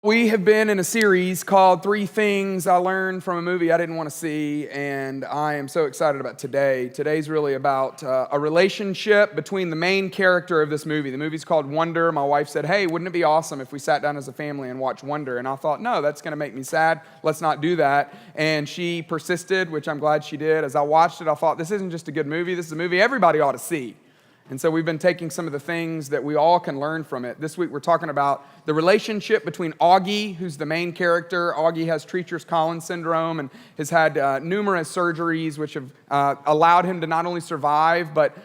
We have been in a series called 3 Things I Learned from a Movie I Didn't Want to See, and I am so excited about today. Today's really about a relationship between the main character of this movie. The movie's called Wonder. My wife said, hey, wouldn't it be awesome if we sat down as a family and watched Wonder? And I thought, no, that's going to make me sad. Let's not do that. And she persisted, which I'm glad she did. As I watched it, I thought, this isn't just a good movie. This is a movie everybody ought to see. And so we've been taking some of the things that we all can learn from it. This week we're talking about the relationship between Augie, who's the main character. Augie has Treacher's-Collins syndrome and has had numerous surgeries which have allowed him to not only survive, but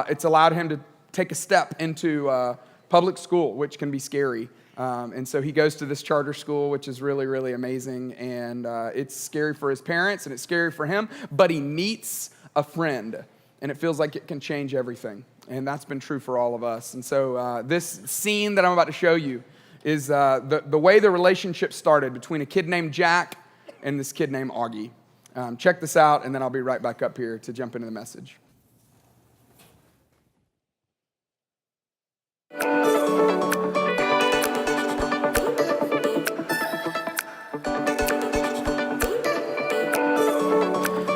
it's allowed him to take a step into public school, which can be scary. And so he goes to this charter school, which is really, really amazing. And it's scary for his parents and it's scary for him, but he meets a friend. And it feels like it can change everything. And that's been true for all of us. And so this scene that I'm about to show you is the way the relationship started between a kid named Jack and this kid named Augie. Check this out, and then I'll be right back up here to jump into the message.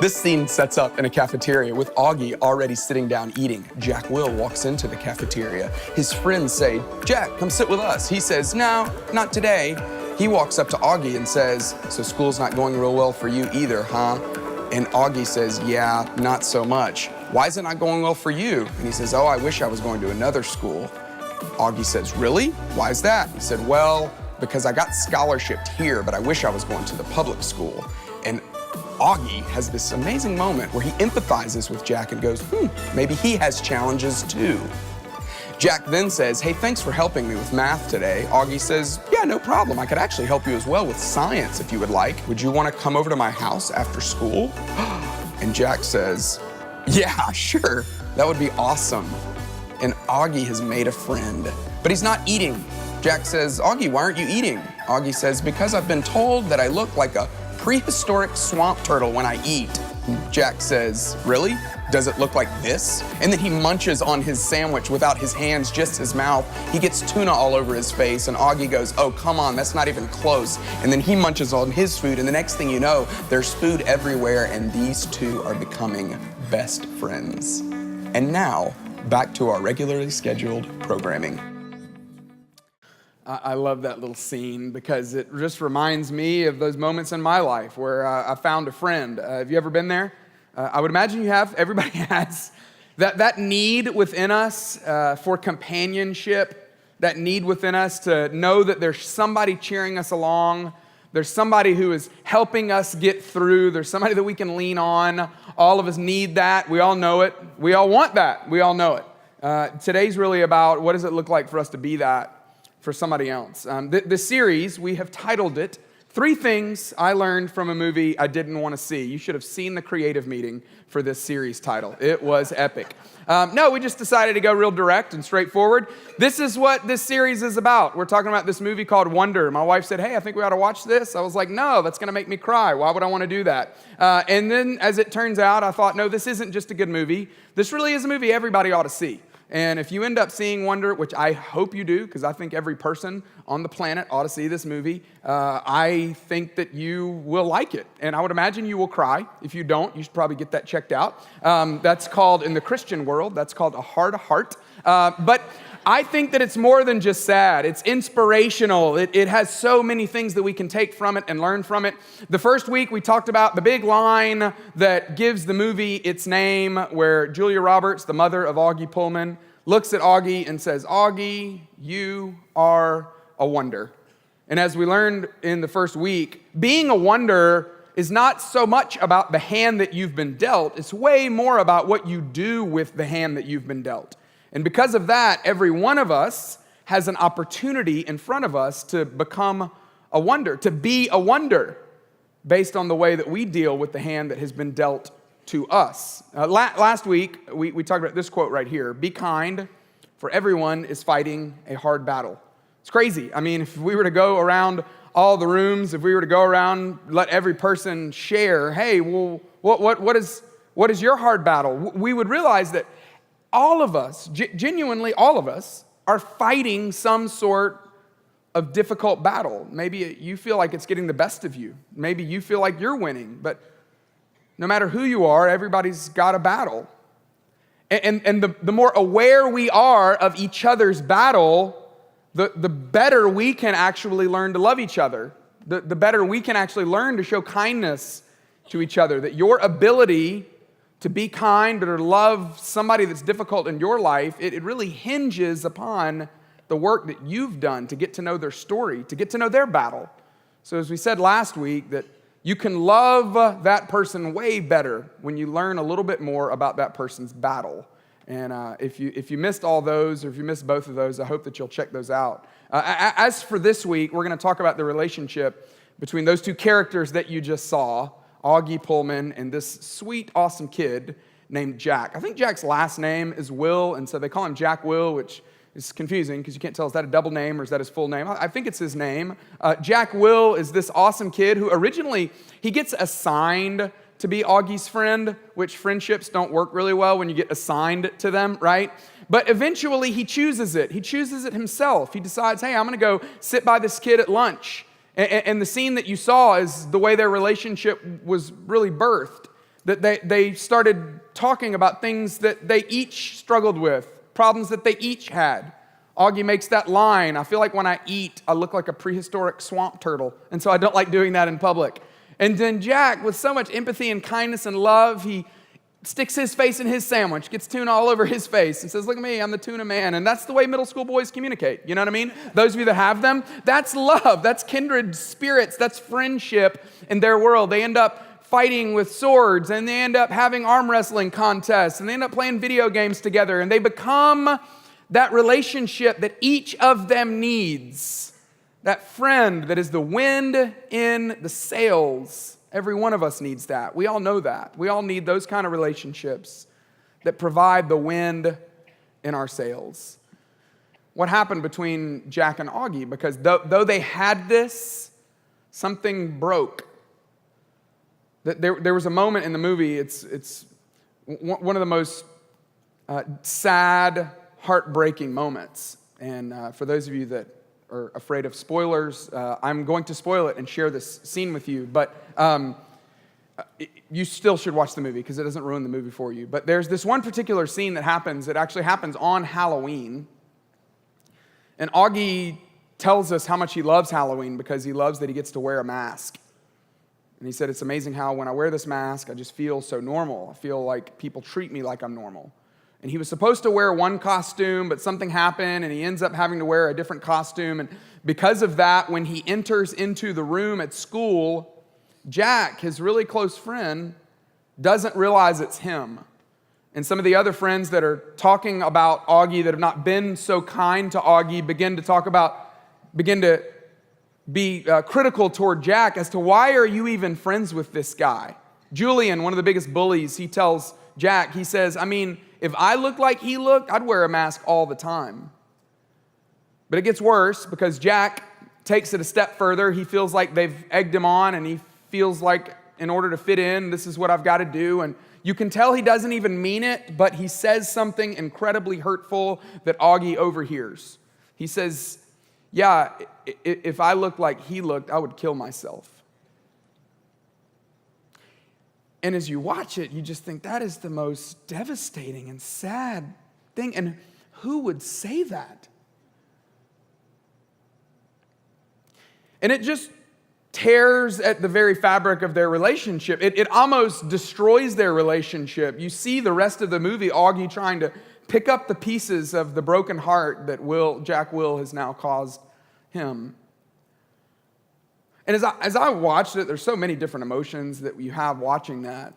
This scene sets up in a cafeteria with Augie already sitting down eating. Jack Will walks into the cafeteria. His friends say, Jack, come sit with us. He says, no, not today. He walks up to Augie and says, so school's not going real well for you either, huh? And Augie says, yeah, not so much. Why is it not going well for you? And he says, oh, I wish I was going to another school. Augie says, really? Why is that? He said, well, because I got scholarshiped here, but I wish I was going to the public school. And Augie has this amazing moment where he empathizes with Jack and goes, maybe he has challenges too. Jack then says, hey, thanks for helping me with math today. Augie says, yeah, no problem. I could actually help you as well with science if you would like. Would you want to come over to my house after school? And Jack says, yeah, sure. That would be awesome. And Augie has made a friend, but he's not eating. Jack says, Augie, why aren't you eating? Augie says, because I've been told that I look like a prehistoric swamp turtle when I eat. Jack says, really? Does it look like this? And then he munches on his sandwich without his hands, just his mouth. He gets tuna all over his face, and Augie goes, oh, come on, that's not even close. And then he munches on his food, and the next thing you know, there's food everywhere, and these two are becoming best friends. And now, back to our regularly scheduled programming. I love that little scene because it just reminds me of those moments in my life where I found a friend. Have you ever been there? I would imagine you have. Everybody has. That need within us for companionship, that need within us to know that there's somebody cheering us along, there's somebody who is helping us get through, there's somebody that we can lean on. All of us need that. We all know it. We all want that. We all know it. Today's really about what does it look like for us to be that for somebody else. This series, we have titled it, 3 Things I Learned from a Movie I Didn't Want to See. You should have seen the creative meeting for this series title. It was epic. No, we just decided to go real direct and straightforward. This is what this series is about. We're talking about this movie called Wonder. My wife said, hey, I think we ought to watch this. I was like, no, that's going to make me cry. Why would I want to do that? And then, as it turns out, I thought, no, this isn't just a good movie. This really is a movie everybody ought to see. And if you end up seeing Wonder, which I hope you do, because I think every person on the planet ought to see this movie, I think that you will like it. And I would imagine you will cry. If you don't, you should probably get that checked out. That's called, in the Christian world, that's called a hard heart. But I think that it's more than just sad. It's inspirational. It has so many things that we can take from it and learn from it. The first week, we talked about the big line that gives the movie its name, where Julia Roberts, the mother of Augie Pullman, looks at Augie and says, Augie, you are a wonder. And as we learned in the first week, being a wonder is not so much about the hand that you've been dealt. It's way more about what you do with the hand that you've been dealt. And because of that, every one of us has an opportunity in front of us to become a wonder, to be a wonder, based on the way that we deal with the hand that has been dealt to us. Last week, we talked about this quote right here. Be kind, for everyone is fighting a hard battle. It's crazy. I mean, if we were to go around all the rooms, if we were to go around, let every person share, hey, well, what is your hard battle? We would realize that all of us, genuinely all of us, are fighting some sort of difficult battle. Maybe you feel like it's getting the best of you. Maybe you feel like you're winning, but no matter who you are, everybody's got a battle. And the more aware we are of each other's battle, the better we can actually learn to love each other. The better we can actually learn to show kindness to each other. That your ability to be kind or to love somebody that's difficult in your life, it really hinges upon the work that you've done to get to know their story, to get to know their battle. So as we said last week, that you can love that person way better when you learn a little bit more about that person's battle. And if you missed all those, or if you missed both of those, I hope that you'll check those out. As for this week, we're going to talk about the relationship between those two characters that you just saw, Augie Pullman and this sweet, awesome kid named Jack. I think Jack's last name is Will, and so they call him Jack Will, which is confusing because you can't tell, is that a double name or is that his full name? I think it's his name. Jack Will is this awesome kid who originally, he gets assigned to be Augie's friend, which friendships don't work really well when you get assigned to them, right? But eventually he chooses it. He chooses it himself. He decides, hey, I'm going to go sit by this kid at lunch. And the scene that you saw is the way their relationship was really birthed. That they started talking about things that they each struggled with, problems that they each had. Augie makes that line, I feel like when I eat, I look like a prehistoric swamp turtle, and so I don't like doing that in public. And then Jack, with so much empathy and kindness and love, he sticks his face in his sandwich, gets tuna all over his face, and says, look at me, I'm the tuna man. And that's the way middle school boys communicate, you know what I mean? Those of you that have them, that's love, that's kindred spirits, that's friendship in their world. They end up fighting with swords, and they end up having arm wrestling contests, and they end up playing video games together, and they become that relationship that each of them needs. That friend that is the wind in the sails. Every one of us needs that. We all know that. We all need those kind of relationships that provide the wind in our sails. What happened between Jack and Augie? Because though they had this, something broke. There was a moment in the movie, it's one of the most sad, heartbreaking moments. And for those of you that are afraid of spoilers, I'm going to spoil it and share this scene with you. But you still should watch the movie because it doesn't ruin the movie for you. But there's this one particular scene that happens. It actually happens on Halloween. And Augie tells us how much he loves Halloween because he loves that he gets to wear a mask. And he said, it's amazing how when I wear this mask, I just feel so normal. I feel like people treat me like I'm normal. And he was supposed to wear one costume, but something happened, and he ends up having to wear a different costume. And because of that, when he enters into the room at school, Jack, his really close friend, doesn't realize it's him. And some of the other friends that are talking about Augie that have not been so kind to Augie begin to be critical toward Jack as to why are you even friends with this guy? Julian, one of the biggest bullies, he tells Jack, he says, I mean, if I looked like he looked, I'd wear a mask all the time. But it gets worse because Jack takes it a step further. He feels like they've egged him on, and he feels like in order to fit in, this is what I've got to do. And you can tell he doesn't even mean it, but he says something incredibly hurtful that Augie overhears. He says, yeah, if I looked like he looked, I would kill myself. And as you watch it, you just think that is the most devastating and sad thing. And who would say that? And it just tears at the very fabric of their relationship. It almost destroys their relationship. You see the rest of the movie, Augie trying to pick up the pieces of the broken heart that Jack Will has now caused him. And as I watched it, there's so many different emotions that you have watching that.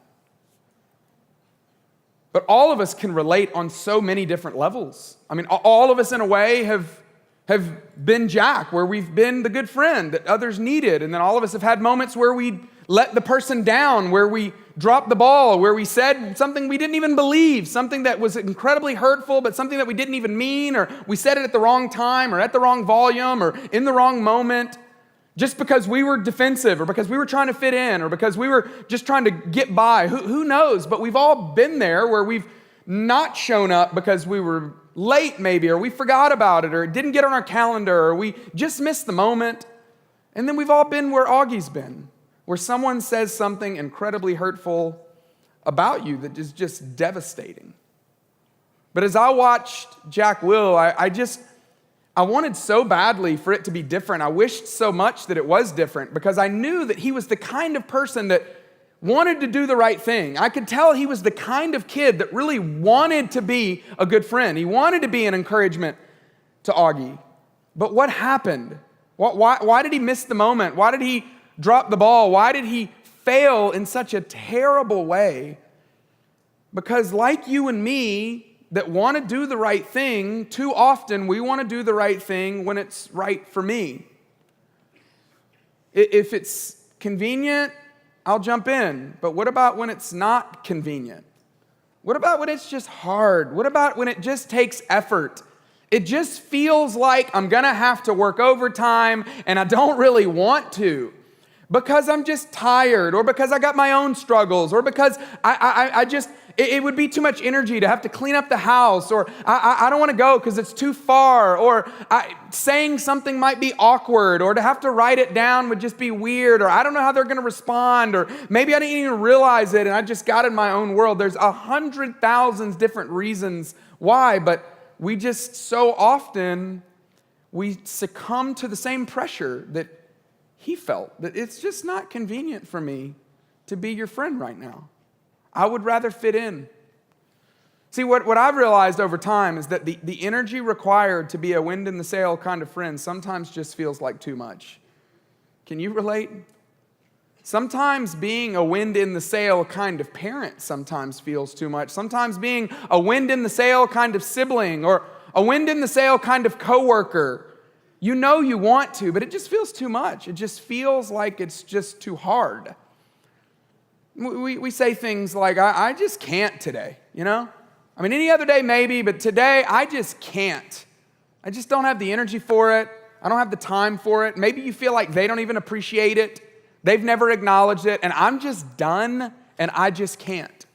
But all of us can relate on so many different levels. I mean, all of us in a way have been Jack, where we've been the good friend that others needed. And then all of us have had moments where we let the person down, where we dropped the ball, where we said something we didn't even believe, something that was incredibly hurtful, but something that we didn't even mean, or we said it at the wrong time, or at the wrong volume, or in the wrong moment. Just because we were defensive, or because we were trying to fit in, or because we were just trying to get by. Who knows? But we've all been there where we've not shown up because we were late maybe, or we forgot about it, or it didn't get on our calendar, or we just missed the moment. And then we've all been where Augie's been, where someone says something incredibly hurtful about you that is just devastating. But as I watched Jack Will, I wanted so badly for it to be different. I wished so much that it was different because I knew that he was the kind of person that wanted to do the right thing. I could tell he was the kind of kid that really wanted to be a good friend. He wanted to be an encouragement to Augie. But what happened? Why did he miss the moment? Why did he drop the ball? Why did he fail in such a terrible way? Because like you and me, that want to do the right thing, too often we want to do the right thing when it's right for me. If it's convenient, I'll jump in. But what about when it's not convenient? What about when it's just hard? What about when it just takes effort? It just feels like I'm going to have to work overtime and I don't really want to because I'm just tired or because I got my own struggles or because it would be too much energy to have to clean up the house, or I don't want to go because it's too far, or saying something might be awkward, or to have to write it down would just be weird, or I don't know how they're going to respond, or maybe I didn't even realize it and I just got in my own world. There's 100,000 different reasons why, but we just so often, we succumb to the same pressure that he felt, that it's just not convenient for me to be your friend right now. I would rather fit in. See, what I've realized over time is that the energy required to be a wind in the sail kind of friend sometimes just feels like too much. Can you relate? Sometimes being a wind in the sail kind of parent sometimes feels too much. Sometimes being a wind in the sail kind of sibling or a wind in the sail kind of coworker. You know you want to, but it just feels too much. It just feels like it's just too hard. We say things like, I just can't today, you know? I mean, any other day maybe, but today I just can't. I just don't have the energy for it. I don't have the time for it. Maybe you feel like they don't even appreciate it. They've never acknowledged it, and I'm just done, and I just can't.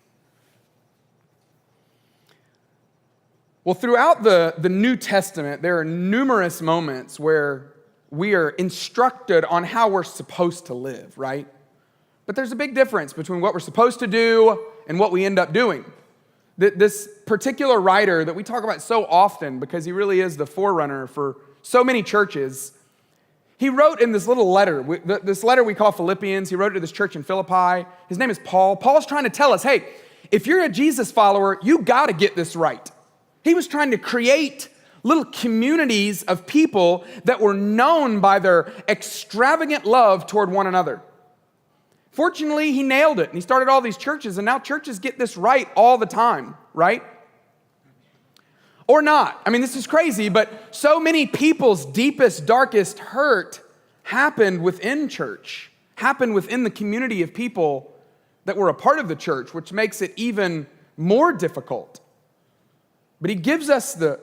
Well, throughout the New Testament, there are numerous moments where we are instructed on how we're supposed to live, right? But there's a big difference between what we're supposed to do and what we end up doing. This particular writer that we talk about so often because he really is the forerunner for so many churches, he wrote in this little letter, this letter we call Philippians. He wrote it to this church in Philippi. His name is Paul. Paul's trying to tell us, hey, if you're a Jesus follower, you got to get this right. He was trying to create little communities of people that were known by their extravagant love toward one another. Fortunately, he nailed it, and he started all these churches, and now churches get this right all the time, right? Or not. I mean, this is crazy, but so many people's deepest, darkest hurt happened within church, happened within the community of people that were a part of the church, which makes it even more difficult. But he gives us the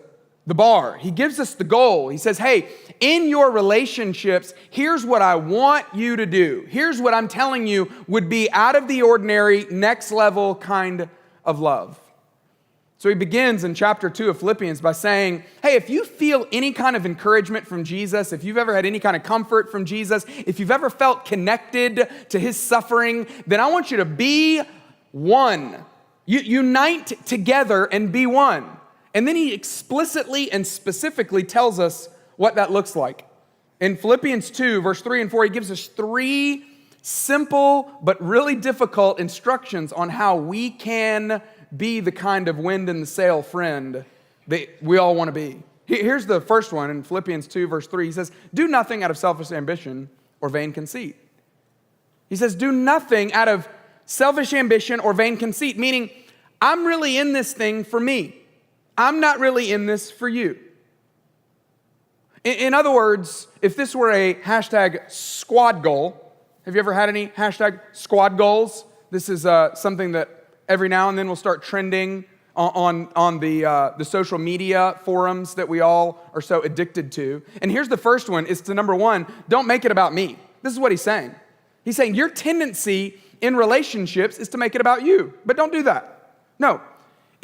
bar. He gives us the goal. He says, hey, in your relationships, here's what I want you to do. Here's what I'm telling you would be out of the ordinary, next level kind of love. So he begins in chapter 2 of Philippians by saying, hey, if you feel any kind of encouragement from Jesus, if you've ever had any kind of comfort from Jesus, if you've ever felt connected to his suffering, then I want you to be one. Unite together and be one. And then he explicitly and specifically tells us what that looks like. In Philippians 2, verse 3 and 4, he gives us 3 simple but really difficult instructions on how we can be the kind of wind in the sail friend that we all want to be. Here's the first one in Philippians 2, verse 3. He says, do nothing out of selfish ambition or vain conceit. He says, do nothing out of selfish ambition or vain conceit, meaning I'm really in this thing for me. I'm not really in this for you. In other words, if this were a hashtag squad goal, have you ever had any hashtag squad goals? This is something that every now and then will start trending on the social media forums that we all are so addicted to. And here's the first one, is to number 1, don't make it about me. This is what he's saying. He's saying your tendency in relationships is to make it about you, but don't do that. No.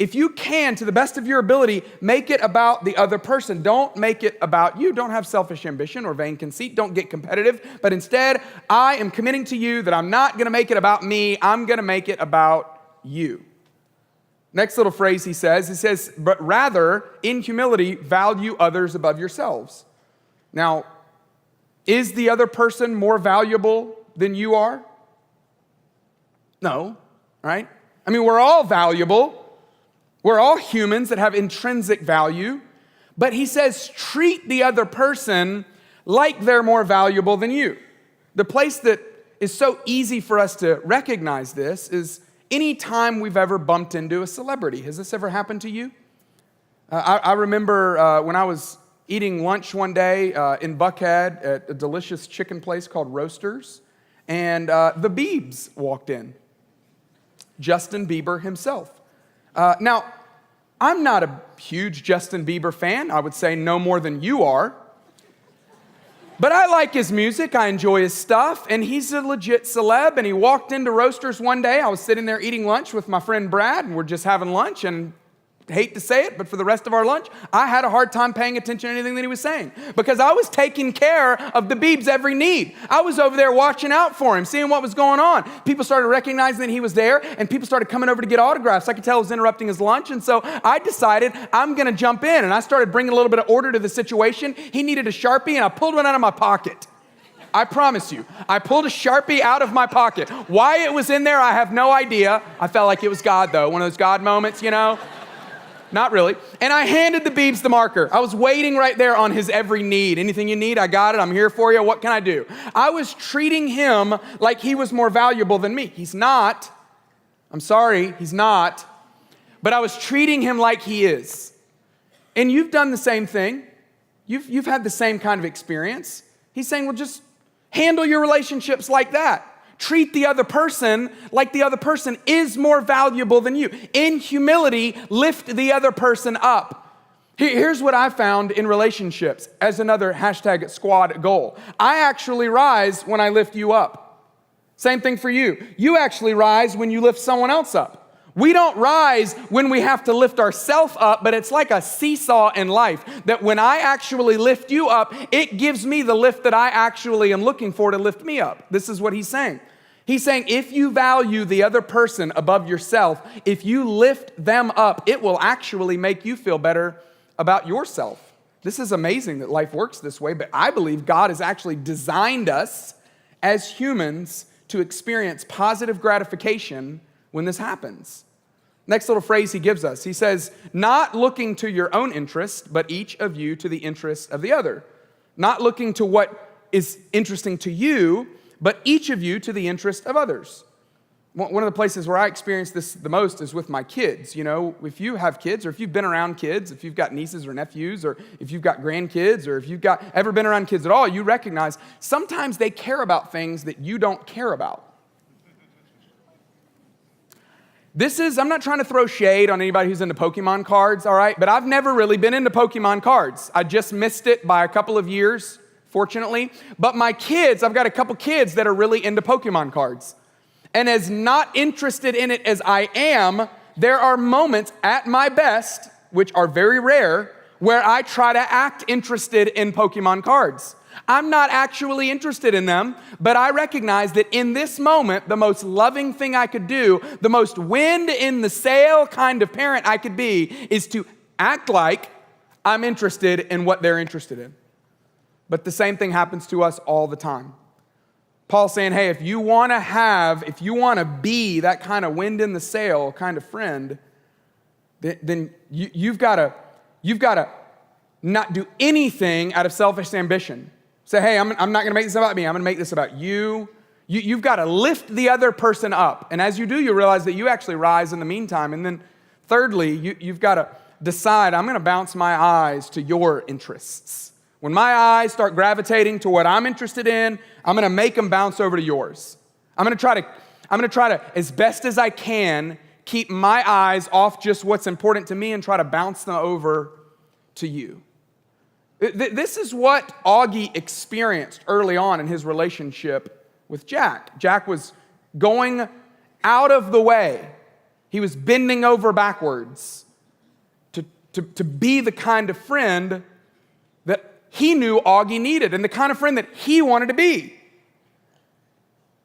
if you can, to the best of your ability, make it about the other person. Don't make it about you. Don't have selfish ambition or vain conceit. Don't get competitive. But instead, I am committing to you that I'm not going to make it about me. I'm going to make it about you. Next little phrase he says, but rather, in humility, value others above yourselves. Now, is the other person more valuable than you are? No, right? I mean, we're all valuable. We're all humans that have intrinsic value. But he says, treat the other person like they're more valuable than you. The place that is so easy for us to recognize this is any time we've ever bumped into a celebrity. Has this ever happened to you? I remember when I was eating lunch one day in Buckhead at a delicious chicken place called Roasters, and the Biebs walked in. Justin Bieber himself. Now, I'm not a huge Justin Bieber fan. I would say no more than you are. But I like his music, I enjoy his stuff, and he's a legit celeb, and he walked into Roasters one day. I was sitting there eating lunch with my friend Brad, and we're just having lunch, and hate to say it, but for the rest of our lunch, I had a hard time paying attention to anything that he was saying because I was taking care of the Biebs' every need. I was over there watching out for him, seeing what was going on. People started recognizing that he was there, and people started coming over to get autographs. I could tell it was interrupting his lunch, and so I decided I'm going to jump in, and I started bringing a little bit of order to the situation. He needed a Sharpie, and I pulled one out of my pocket. I promise you, I pulled a Sharpie out of my pocket. Why it was in there, I have no idea. I felt like it was God, though, one of those God moments, you know? Not really. And I handed the Biebs the marker. I was waiting right there on his every need. Anything you need, I got it. I'm here for you. What can I do? I was treating him like he was more valuable than me. He's not. I'm sorry, he's not. But I was treating him like he is. And you've done the same thing. You've had the same kind of experience. He's saying, well, just handle your relationships like that. Treat the other person like the other person is more valuable than you. In humility, lift the other person up. Here's what I found in relationships as another #squad goal. I actually rise when I lift you up. Same thing for you. You actually rise when you lift someone else up. We don't rise when we have to lift ourselves up, but it's like a seesaw in life, that when I actually lift you up, it gives me the lift that I actually am looking for to lift me up. This is what he's saying. He's saying if you value the other person above yourself, if you lift them up, it will actually make you feel better about yourself. This is amazing that life works this way, but I believe God has actually designed us as humans to experience positive gratification when this happens. Next little phrase he gives us. He says, not looking to your own interest, but each of you to the interest of the other. Not looking to what is interesting to you, but each of you to the interest of others. One of the places where I experience this the most is with my kids. You know, if you have kids, or if you've been around kids, if you've got nieces or nephews, or if you've got grandkids, or if you've ever been around kids at all, you recognize sometimes they care about things that you don't care about. I'm not trying to throw shade on anybody who's into Pokemon cards, all right? But I've never really been into Pokemon cards. I just missed it by a couple of years, fortunately. But my kids, I've got a couple kids that are really into Pokemon cards. And as not interested in it as I am, there are moments at my best, which are very rare, where I try to act interested in Pokemon cards. I'm not actually interested in them, but I recognize that in this moment, the most loving thing I could do, the most wind in the sail kind of parent I could be, is to act like I'm interested in what they're interested in. But the same thing happens to us all the time. Paul's saying, hey, if you want to be that kind of wind in the sail kind of friend, then you've got to not do anything out of selfish ambition. Say, hey, I'm not going to make this about me. I'm going to make this about you. You've got to lift the other person up. And as you do, you realize that you actually rise in the meantime. And then thirdly, you've got to decide, I'm going to bounce my eyes to your interests. When my eyes start gravitating to what I'm interested in, I'm going to make them bounce over to yours. I'm going to try to, as best as I can, keep my eyes off just what's important to me and try to bounce them over to you. This is what Augie experienced early on in his relationship with Jack. Jack was going out of the way. He was bending over backwards to be the kind of friend that he knew Augie needed and the kind of friend that he wanted to be.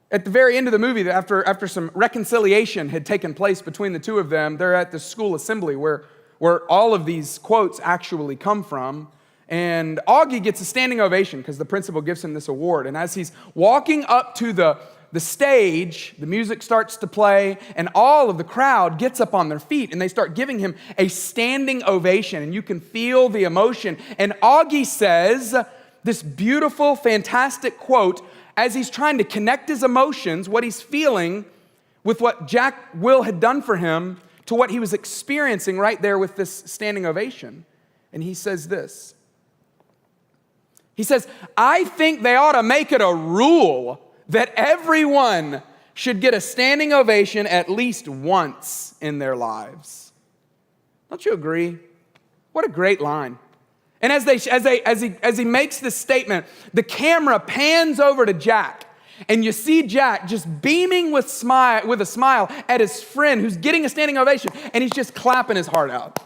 At the very end of the movie, after some reconciliation had taken place between the two of them, they're at the school assembly where all of these quotes actually come from. And Augie gets a standing ovation because the principal gives him this award. And as he's walking up to the stage, the music starts to play, and all of the crowd gets up on their feet, and they start giving him a standing ovation. And you can feel the emotion. And Augie says this beautiful, fantastic quote as he's trying to connect his emotions, what he's feeling, with what Jack Will had done for him, to what he was experiencing right there with this standing ovation. And he says this. He says, "I think they ought to make it a rule that everyone should get a standing ovation at least once in their lives." Don't you agree? What a great line. And as he makes this statement, the camera pans over to Jack, and you see Jack just beaming with a smile at his friend who's getting a standing ovation, and he's just clapping his heart out.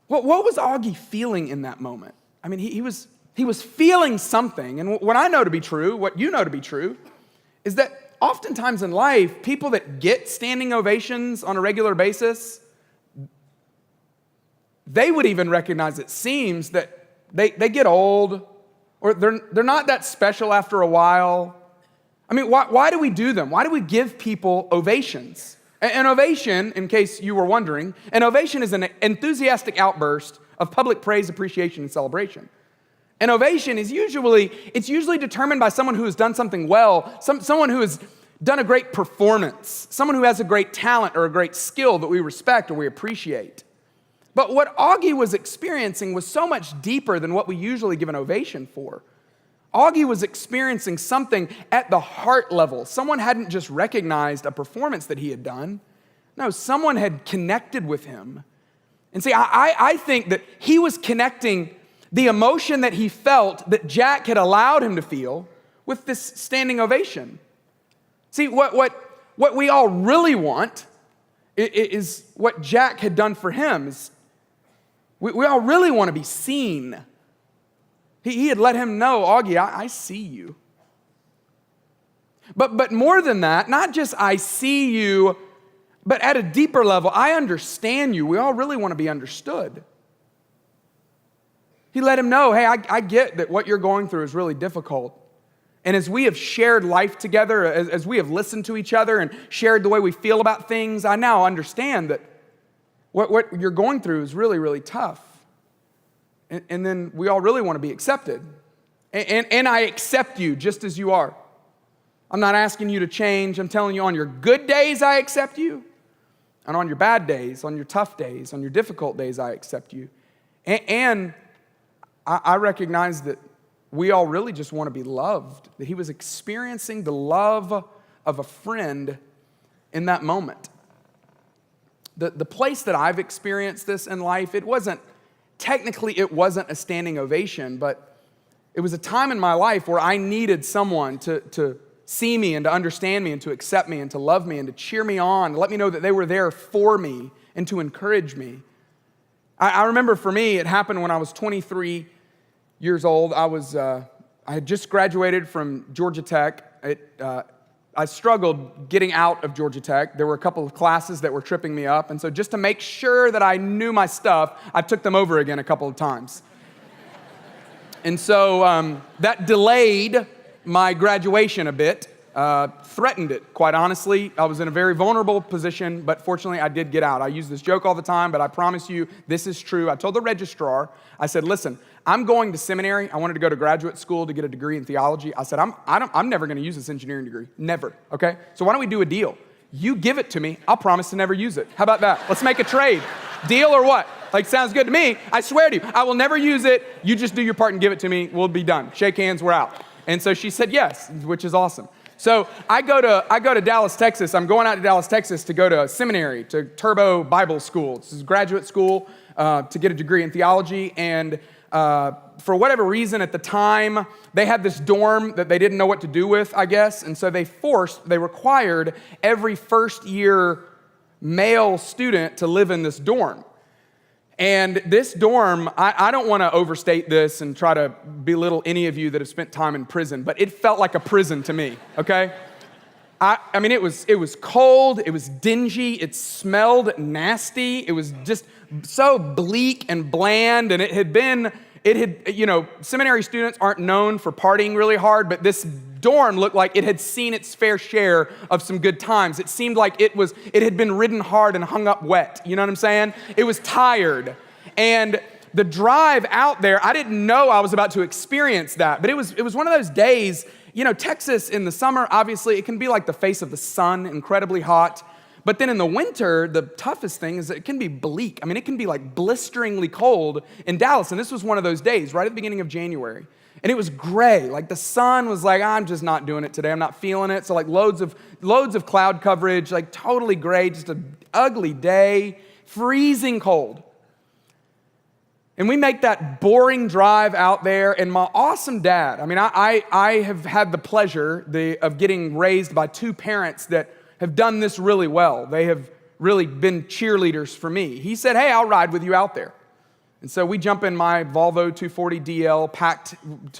What was Augie feeling in that moment? I mean, he was feeling something, and what I know to be true, what you know to be true, is that oftentimes in life, people that get standing ovations on a regular basis, they would even recognize, it seems, that they get old, or they're not that special after a while. I mean, why do we do them? Why do we give people ovations? An ovation, in case you were wondering, an ovation is an enthusiastic outburst of public praise, appreciation, and celebration. An ovation is usually determined by someone who has done something well, someone who has done a great performance, someone who has a great talent or a great skill that we respect or we appreciate. But what Augie was experiencing was so much deeper than what we usually give an ovation for. Augie was experiencing something at the heart level. Someone hadn't just recognized a performance that he had done. No, someone had connected with him. And see, I think that he was connecting the emotion that he felt that Jack had allowed him to feel with this standing ovation. See, what we all really want is what Jack had done for him. We all really want to be seen. He had let him know, Augie, I see you. But more than that, not just I see you, but at a deeper level, I understand you. We all really want to be understood. He let him know, hey, I get that what you're going through is really difficult. And as we have shared life together, as we have listened to each other and shared the way we feel about things, I now understand that what you're going through is really, really tough. And then we all really want to be accepted. And I accept you just as you are. I'm not asking you to change. I'm telling you, on your good days, I accept you. And on your bad days, on your tough days, on your difficult days, I accept you. And I recognize that we all really just want to be loved. That he was experiencing the love of a friend in that moment. The place that I've experienced this in life, it wasn't a standing ovation, but it was a time in my life where I needed someone to see me and to understand me and to accept me and to love me and to cheer me on, to let me know that they were there for me and to encourage me. I remember for me, it happened when I was 23 years old. I had just graduated from Georgia Tech. I struggled getting out of Georgia Tech. There were a couple of classes that were tripping me up, and so just to make sure that I knew my stuff, I took them over again a couple of times. And so that delayed my graduation a bit, threatened it, quite honestly. I was in a very vulnerable position, but fortunately I did get out. I use this joke all the time, but I promise you this is true. I told the registrar, I said, listen, I'm going to seminary. I wanted to go to graduate school to get a degree in theology. I said, I'm never going to use this engineering degree. Never, okay? So why don't we do a deal? You give it to me, I'll promise to never use it. How about that? Let's make a trade. Deal or what? Like, sounds good to me. I swear to you, I will never use it. You just do your part and give it to me. We'll be done. Shake hands, we're out. And so she said yes, which is awesome. So I go to Dallas, Texas. I'm going out to Dallas, Texas to go to a seminary, to Turbo Bible School. This is graduate school to get a degree in theology. And for whatever reason at the time, they had this dorm that they didn't know what to do with, I guess. And so they required every first year male student to live in this dorm. And this dorm, I don't want to overstate this and try to belittle any of you that have spent time in prison, but it felt like a prison to me, okay? I mean, it was cold, it was dingy, it smelled nasty, it was just so bleak and bland, and seminary students aren't known for partying really hard, but this dorm looked like it had seen its fair share of some good times. It seemed like it had been ridden hard and hung up wet, you know what I'm saying? It was tired. And the drive out there, I didn't know I was about to experience that, but it was one of those days. Texas in the summer, obviously, it can be like the face of the sun, incredibly hot. But then in the winter, the toughest thing is that it can be bleak. I mean, it can be like blisteringly cold in Dallas. And this was one of those days, right at the beginning of January. And it was gray. Like the sun was like, I'm just not doing it today. I'm not feeling it. So like loads of cloud coverage, like totally gray, just an ugly day, freezing cold. And we make that boring drive out there, and my awesome dad, I mean, I have had the pleasure of getting raised by two parents that have done this really well. They have really been cheerleaders for me. He said, hey, I'll ride with you out there. And so we jump in my Volvo 240 DL, packed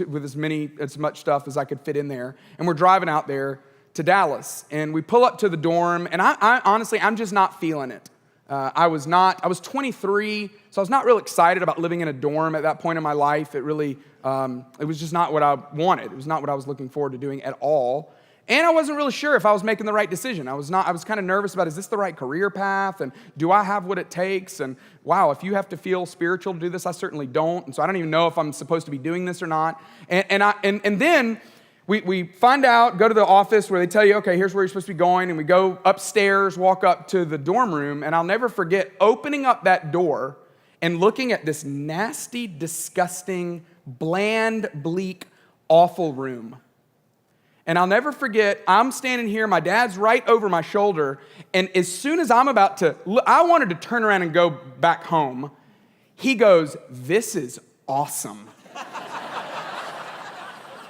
with as much stuff as I could fit in there, and we're driving out there to Dallas. And we pull up to the dorm, and I honestly, I'm just not feeling it. I was 23, so I was not real excited about living in a dorm at that point in my life. It was just not what I wanted. It was not what I was looking forward to doing at all. And I wasn't really sure if I was making the right decision. I was kind of nervous about, is this the right career path? And do I have what it takes? And wow, if you have to feel spiritual to do this, I certainly don't. And so I don't even know if I'm supposed to be doing this or not. And then we find out, go to the office where they tell you, okay, here's where you're supposed to be going. And we go upstairs, walk up to the dorm room. And I'll never forget opening up that door and looking at this nasty, disgusting, bland, bleak, awful room. And I'll never forget, I'm standing here, my dad's right over my shoulder. And as soon as I'm about to, I wanted to turn around and go back home. He goes, this is awesome.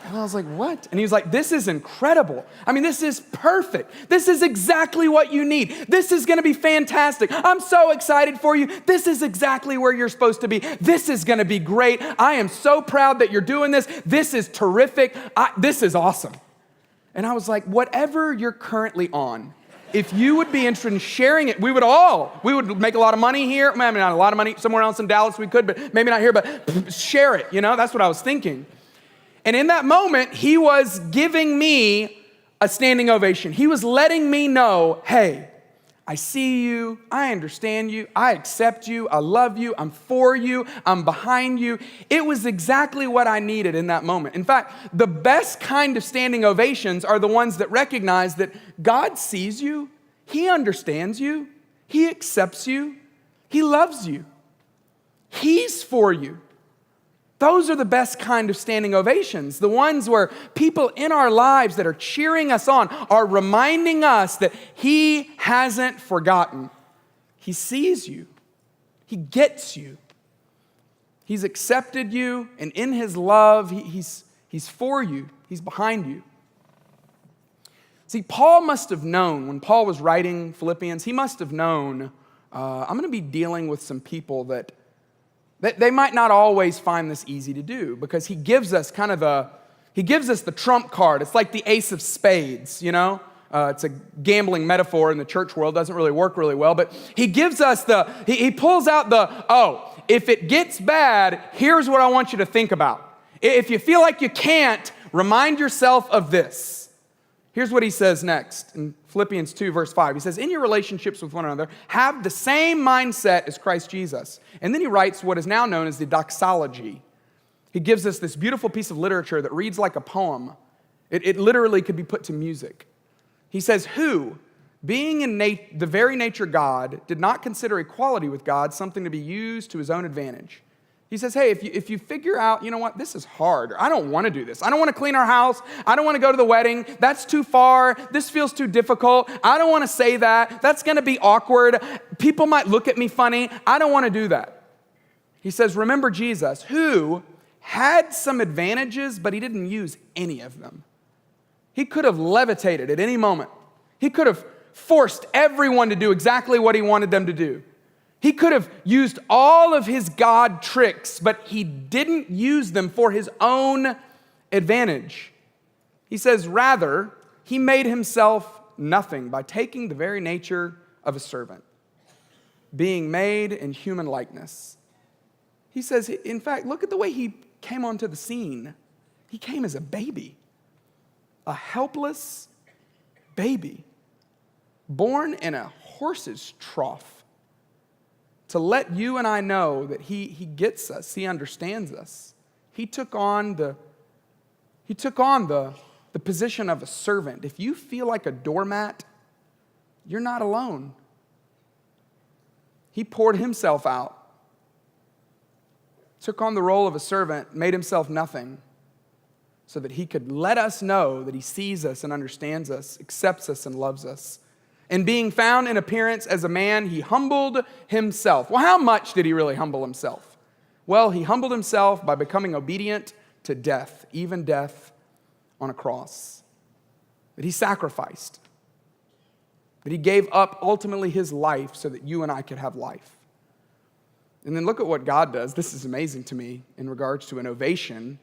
And I was like, what? And he was like, this is incredible. I mean, this is perfect. This is exactly what you need. This is going to be fantastic. I'm so excited for you. This is exactly where you're supposed to be. This is going to be great. I am so proud that you're doing this. This is terrific. This is awesome. And I was like, whatever you're currently on, if you would be interested in sharing it, we would make a lot of money here. I mean, not a lot of money. Somewhere else in Dallas we could, but maybe not here, but share it. That's what I was thinking. And in that moment, he was giving me a standing ovation. He was letting me know, hey, I see you, I understand you, I accept you, I love you, I'm for you, I'm behind you. It was exactly what I needed in that moment. In fact, the best kind of standing ovations are the ones that recognize that God sees you, He understands you, He accepts you, He loves you, He's for you. Those are the best kind of standing ovations, the ones where people in our lives that are cheering us on are reminding us that He hasn't forgotten. He sees you. He gets you. He's accepted you, and in His love, He's for you. He's behind you. See, Paul must have known, when Paul was writing Philippians, he must have known, I'm going to be dealing with some people that they might not always find this easy to do, because he gives us the trump card. It's like the ace of spades, It's a gambling metaphor in the church world. Doesn't really work really well, but he gives us he pulls out if it gets bad, here's what I want you to think about. If you feel like you can't, remind yourself of this. Here's what he says next in Philippians 2, verse 5. He says, in your relationships with one another, have the same mindset as Christ Jesus. And then he writes what is now known as the doxology. He gives us this beautiful piece of literature that reads like a poem. It literally could be put to music. He says, who, being in the very nature God, did not consider equality with God something to be used to his own advantage. He says, hey, if you figure out, you know what, this is hard. I don't want to do this. I don't want to clean our house. I don't want to go to the wedding. That's too far. This feels too difficult. I don't want to say that. That's going to be awkward. People might look at me funny. I don't want to do that. He says, remember Jesus, who had some advantages, but he didn't use any of them. He could have levitated at any moment. He could have forced everyone to do exactly what he wanted them to do. He could have used all of his God tricks, but he didn't use them for his own advantage. He says, rather, he made himself nothing by taking the very nature of a servant, being made in human likeness. He says, in fact, look at the way he came onto the scene. He came as a baby, a helpless baby, born in a horse's trough, to let you and I know that he gets us, he understands us. He took on the position of a servant. If you feel like a doormat, you're not alone. He poured himself out, took on the role of a servant, made himself nothing, so that he could let us know that he sees us and understands us, accepts us and loves us. And being found in appearance as a man, he humbled himself. Well, how much did he really humble himself? Well, he humbled himself by becoming obedient to death, even death on a cross. That he sacrificed. That he gave up ultimately his life so that you and I could have life. And then look at what God does. This is amazing to me in regards to an ovation.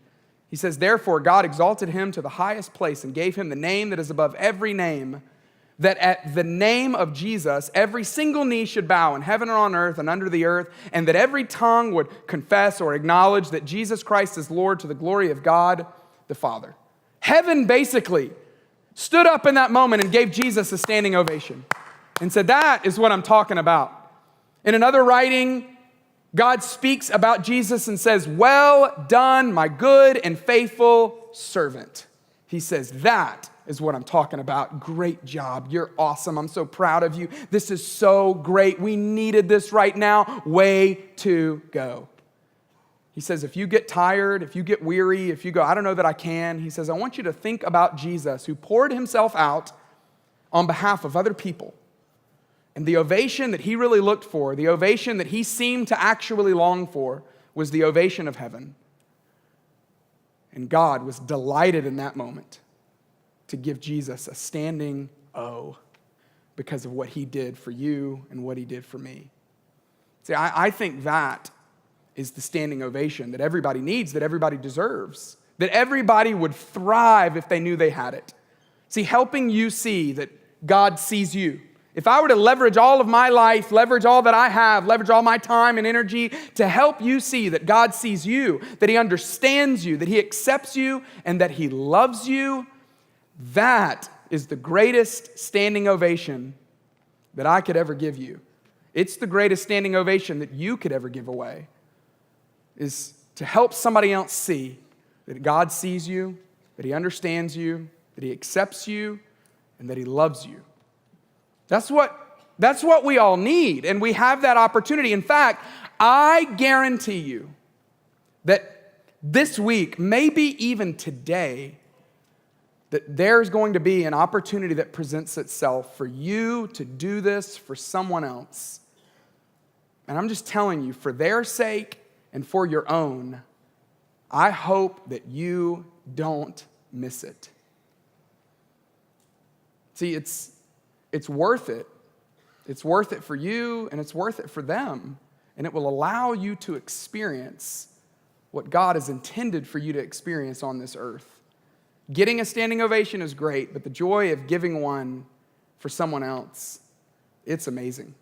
He says, therefore, God exalted him to the highest place and gave him the name that is above every name, that at the name of Jesus, every single knee should bow in heaven and on earth and under the earth, and that every tongue would confess or acknowledge that Jesus Christ is Lord to the glory of God the Father. Heaven basically stood up in that moment and gave Jesus a standing ovation and said, that is what I'm talking about. In another writing, God speaks about Jesus and says, well done, my good and faithful servant. He says, that is what I'm talking about. Great job. You're awesome. I'm so proud of you. This is so great. We needed this right now. Way to go. He says, if you get tired, if you get weary, if you go, I don't know that I can, he says, I want you to think about Jesus who poured himself out on behalf of other people. And the ovation that he really looked for, the ovation that he seemed to actually long for, was the ovation of heaven. And God was delighted in that moment to give Jesus a standing O because of what he did for you and what he did for me. See, I think that is the standing ovation that everybody needs, that everybody deserves, that everybody would thrive if they knew they had it. See, helping you see that God sees you. If I were to leverage all of my life, leverage all that I have, leverage all my time and energy to help you see that God sees you, that he understands you, that he accepts you, and that he loves you, that is the greatest standing ovation that I could ever give you. It's the greatest standing ovation that you could ever give away, is to help somebody else see that God sees you, that he understands you, that he accepts you, and that he loves you. That's what we all need, and we have that opportunity. In fact, I guarantee you that this week, maybe even today, that there's going to be an opportunity that presents itself for you to do this for someone else. And I'm just telling you, for their sake and for your own, I hope that you don't miss it. See, it's worth it. It's worth it for you, and it's worth it for them. And it will allow you to experience what God has intended for you to experience on this earth. Getting a standing ovation is great, but the joy of giving one for someone else, it's amazing.